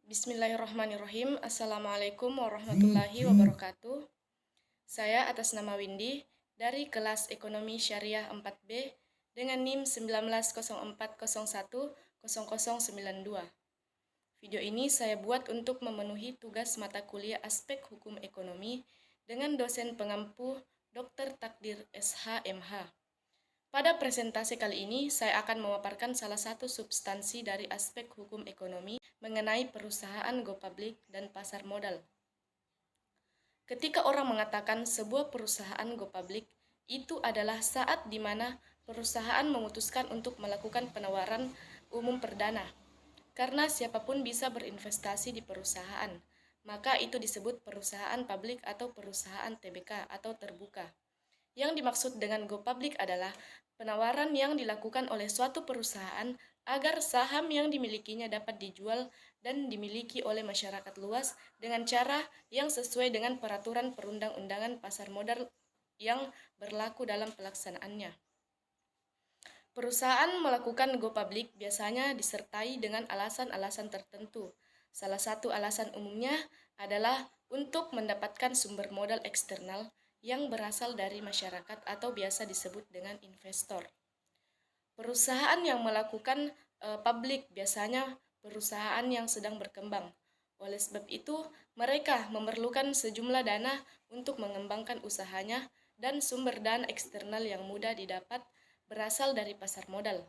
Bismillahirrahmanirrahim. Assalamualaikum warahmatullahi wabarakatuh. Saya atas nama Windy dari kelas Ekonomi Syariah 4B dengan NIM 1904010092. Video ini saya buat untuk memenuhi tugas mata kuliah Aspek Hukum Ekonomi dengan dosen pengampu Dr. Takdir SH.MH. Pada presentasi kali ini, saya akan memaparkan salah satu substansi dari aspek hukum ekonomi mengenai perusahaan go public dan pasar modal. Ketika orang mengatakan sebuah perusahaan go public, itu adalah saat di mana perusahaan memutuskan untuk melakukan penawaran umum perdana. Karena siapapun bisa berinvestasi di perusahaan, maka itu disebut perusahaan publik atau perusahaan TBK atau terbuka. Yang dimaksud dengan go public adalah penawaran yang dilakukan oleh suatu perusahaan agar saham yang dimilikinya dapat dijual dan dimiliki oleh masyarakat luas dengan cara yang sesuai dengan peraturan perundang-undangan pasar modal yang berlaku dalam pelaksanaannya. Perusahaan melakukan go public biasanya disertai dengan alasan-alasan tertentu. Salah satu alasan umumnya adalah untuk mendapatkan sumber modal eksternal yang berasal dari masyarakat atau biasa disebut dengan investor. Perusahaan yang melakukan publik biasanya perusahaan yang sedang berkembang. Oleh sebab itu, mereka memerlukan sejumlah dana untuk mengembangkan usahanya dan sumber dana eksternal yang mudah didapat berasal dari pasar modal.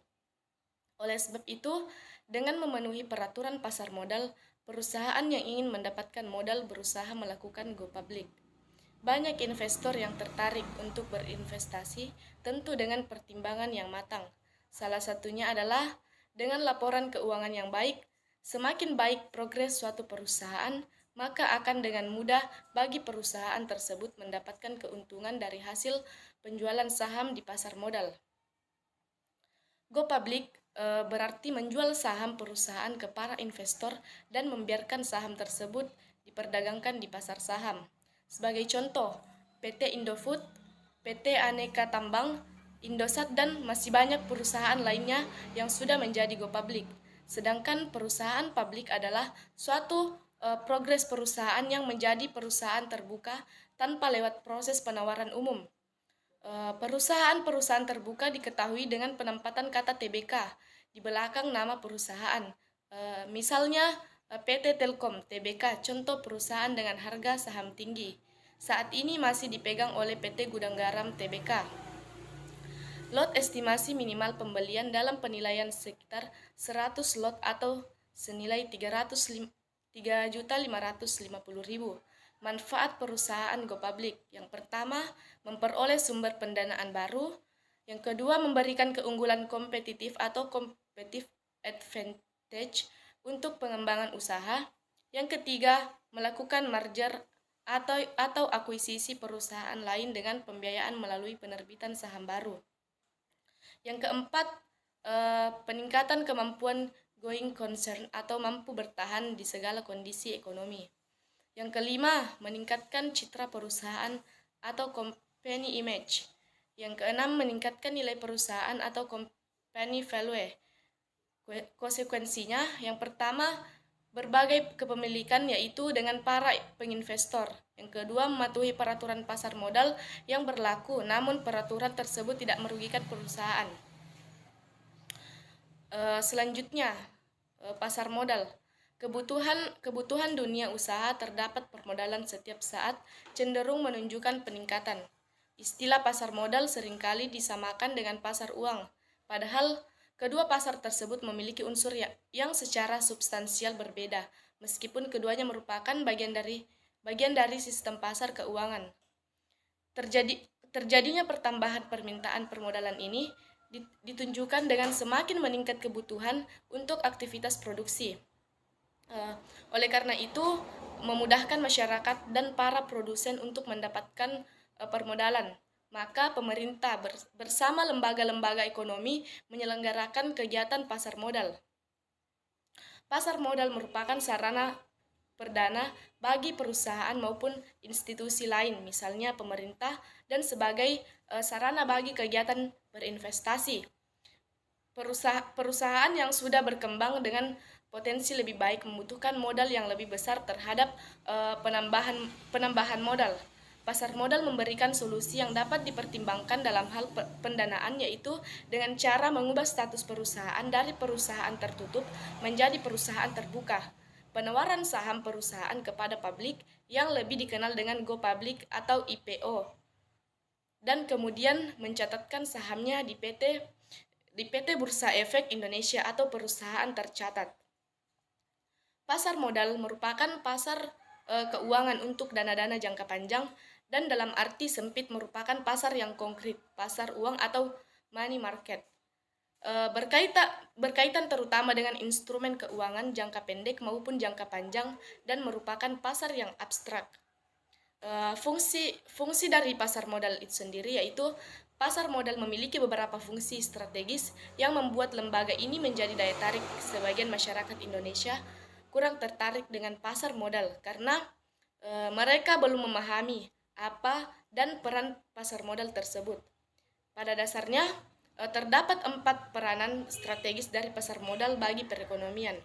Oleh sebab itu, dengan memenuhi peraturan pasar modal, perusahaan yang ingin mendapatkan modal berusaha melakukan go public. Banyak investor yang tertarik untuk berinvestasi, tentu dengan pertimbangan yang matang. Salah satunya adalah dengan laporan keuangan yang baik. Semakin baik progres suatu perusahaan, maka akan dengan mudah bagi perusahaan tersebut mendapatkan keuntungan dari hasil penjualan saham di pasar modal. Go public berarti menjual saham perusahaan ke para investor dan membiarkan saham tersebut diperdagangkan di pasar saham. Sebagai contoh, PT Indofood, PT Aneka Tambang, Indosat, dan masih banyak perusahaan lainnya yang sudah menjadi go public. Sedangkan perusahaan publik adalah suatu progres perusahaan yang menjadi perusahaan terbuka tanpa lewat proses penawaran umum. Perusahaan-perusahaan terbuka diketahui dengan penempatan kata TBK di belakang nama perusahaan. Misalnya PT Telkom TBK, contoh perusahaan dengan harga saham tinggi. Saat ini masih dipegang oleh PT Gudang Garam TBK. Lot estimasi minimal pembelian dalam penilaian sekitar 100 lot atau senilai 3.550.000. Manfaat perusahaan go public. Yang pertama, memperoleh sumber pendanaan baru. Yang kedua, memberikan keunggulan kompetitif atau competitive advantage untuk pengembangan usaha. Yang ketiga, melakukan merger atau akuisisi perusahaan lain dengan pembiayaan melalui penerbitan saham baru. Yang keempat, peningkatan kemampuan going concern atau mampu bertahan di segala kondisi ekonomi. Yang kelima, meningkatkan citra perusahaan atau company image. Yang keenam, meningkatkan nilai perusahaan atau company value. Konsekuensinya, yang pertama, berbagai kepemilikan yaitu dengan para penginvestor. Yang kedua, mematuhi peraturan pasar modal yang berlaku, namun peraturan tersebut tidak merugikan perusahaan. Selanjutnya, pasar modal. Kebutuhan dunia usaha terdapat permodalan setiap saat cenderung menunjukkan peningkatan. Istilah pasar modal seringkali disamakan dengan pasar uang, padahal kedua pasar tersebut memiliki unsur yang secara substansial berbeda, meskipun keduanya merupakan bagian dari sistem pasar keuangan. Terjadinya pertambahan permintaan permodalan ini ditunjukkan dengan semakin meningkat kebutuhan untuk aktivitas produksi. Oleh karena itu, memudahkan masyarakat dan para produsen untuk mendapatkan permodalan. Maka pemerintah bersama lembaga-lembaga ekonomi menyelenggarakan kegiatan pasar modal. Pasar modal merupakan sarana perdana bagi perusahaan maupun institusi lain, misalnya pemerintah, dan sebagai sarana bagi kegiatan berinvestasi. Perusahaan yang sudah berkembang dengan potensi lebih baik membutuhkan modal yang lebih besar terhadap penambahan modal. Pasar modal memberikan solusi yang dapat dipertimbangkan dalam hal pendanaan, yaitu dengan cara mengubah status perusahaan dari perusahaan tertutup menjadi perusahaan terbuka. Penawaran saham perusahaan kepada publik yang lebih dikenal dengan go public atau IPO, dan kemudian mencatatkan sahamnya di PT Bursa Efek Indonesia atau perusahaan tercatat. Pasar modal merupakan pasar keuangan untuk dana-dana jangka panjang, dan dalam arti sempit merupakan pasar yang konkret, pasar uang atau money market. Berkaitan terutama dengan instrumen keuangan jangka pendek maupun jangka panjang, dan merupakan pasar yang abstrak. Fungsi dari pasar modal itu sendiri yaitu pasar modal memiliki beberapa fungsi strategis yang membuat lembaga ini menjadi daya tarik sebagian masyarakat Indonesia kurang tertarik dengan pasar modal karena mereka belum memahami apa dan peran pasar modal tersebut. Pada dasarnya, terdapat 4 peranan strategis dari pasar modal bagi perekonomian.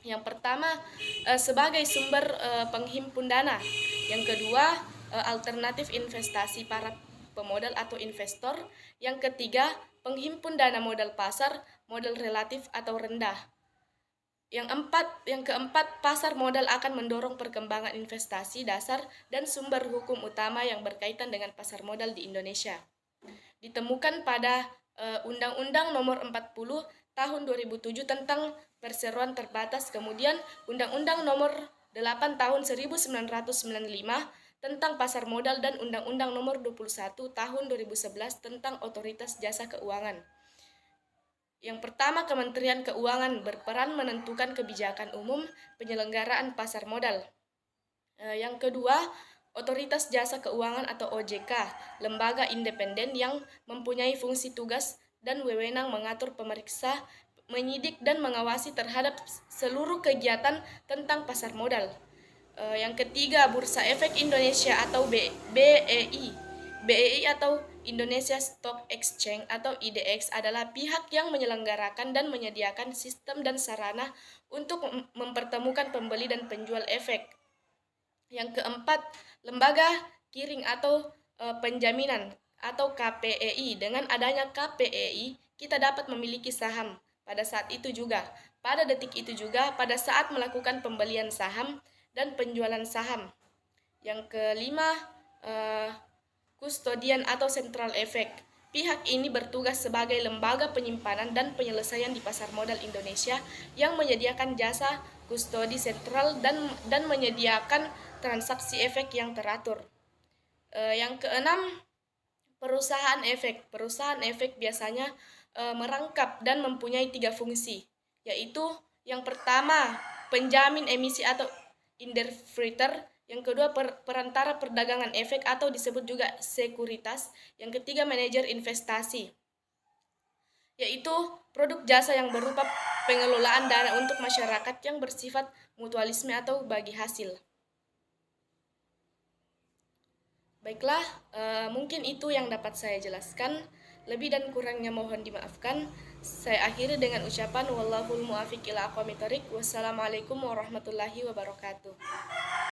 Yang pertama, sebagai sumber penghimpun dana. Yang kedua, alternatif investasi para pemodal atau investor. Yang ketiga, penghimpun dana modal pasar, modal relatif atau rendah. Yang keempat, pasar modal akan mendorong perkembangan investasi dasar dan sumber hukum utama yang berkaitan dengan pasar modal di Indonesia. Ditemukan pada Undang-Undang Nomor 40 Tahun 2007 tentang perseroan terbatas, kemudian Undang-Undang Nomor 8 Tahun 1995 tentang pasar modal, dan Undang-Undang Nomor 21 Tahun 2011 tentang Otoritas Jasa Keuangan. Yang pertama, Kementerian Keuangan berperan menentukan kebijakan umum penyelenggaraan pasar modal. Yang kedua, Otoritas Jasa Keuangan atau OJK, lembaga independen yang mempunyai fungsi tugas dan wewenang mengatur, pemeriksa, menyidik, dan mengawasi terhadap seluruh kegiatan tentang pasar modal. Yang ketiga, Bursa Efek Indonesia atau BEI. BEI atau Indonesia Stock Exchange atau IDX adalah pihak yang menyelenggarakan dan menyediakan sistem dan sarana untuk mempertemukan pembeli dan penjual efek. Yang keempat, lembaga clearing atau penjaminan atau KPEI. Dengan adanya KPEI, kita dapat memiliki saham pada saat itu juga, pada detik itu juga, pada saat melakukan pembelian saham dan penjualan saham. Yang kelima, kustodian atau central effect. Pihak ini bertugas sebagai lembaga penyimpanan dan penyelesaian di pasar modal Indonesia yang menyediakan jasa kustodi sentral dan menyediakan transaksi efek yang teratur. Yang keenam, perusahaan efek. Perusahaan efek biasanya merangkap dan mempunyai 3 fungsi, yaitu yang pertama, penjamin emisi atau interpreter. Yang kedua, perantara perdagangan efek atau disebut juga sekuritas. Yang ketiga, manajer investasi, yaitu produk jasa yang berupa pengelolaan dana untuk masyarakat yang bersifat mutualisme atau bagi hasil. Baiklah, mungkin itu yang dapat saya jelaskan. Lebih dan kurangnya mohon dimaafkan. Saya akhiri dengan ucapan wallahul muwaffiq ila aqwamit thoriq. Wassalamualaikum warahmatullahi wabarakatuh.